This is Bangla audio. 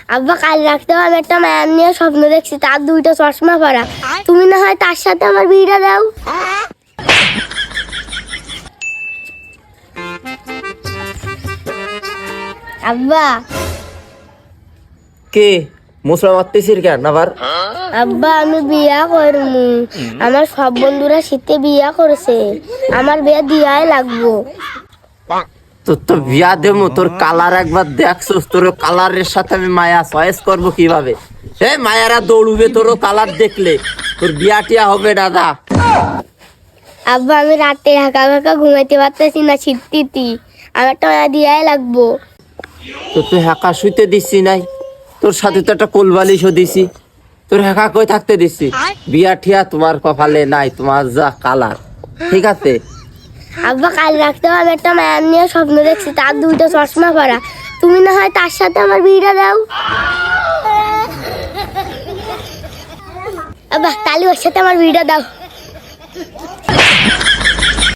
আব্বা কাল রাখতে আমি একটা মায়ার নিয়ে স্বপ্ন দেখছি, তার দুইটা চশমা পরা। তুমি না হয় তার সাথে আমার বিয়েটা দাও। আব্বা কে মুসরা মারতেছিস কেন আবার? আব্বা আমি বিয়া করবো, আমার সব বন্ধুরা শীতে বিয়া করেছে, আমার বিয়া দিয়াই লাগবো। তোর তো বিয়া দেবো, তোর কালার একবার দেখছস, তোর কালারের সাথে আমি মায়া চয়েস করবো কিভাবে? মায়ারা দৌড়বে তোর কালার দেখলে, তোর বিয়া টিয়া হবে দাদা। আব্বা আমি রাতে হাঁকা হাঁকা ঘুমাইতে পারতেছি না শীতটি, আমার একটা মায়া দিয়াই লাগবো। তো তুই হাঁকা শুইতে দিচ্ছি নাই, তোর সাথে তো একটা কোলবালিশও দিছি, তোর হাঁকা কই থাকতে দিচ্ছি? বিয়া ঠিয়া তোমার কপালে নাই, তোমার যা কালার। ঠিক আছে আব্বা কাল রাখতে আমি একটা মায়ার নিয়ে স্বপ্ন দেখছি, তার দুইটা চশমা পরা। তুমি না হয় তার সাথে আমার বিয়েটা দাও। আব্বা তাহলে ওর সাথে আমার বিয়েটা দাও।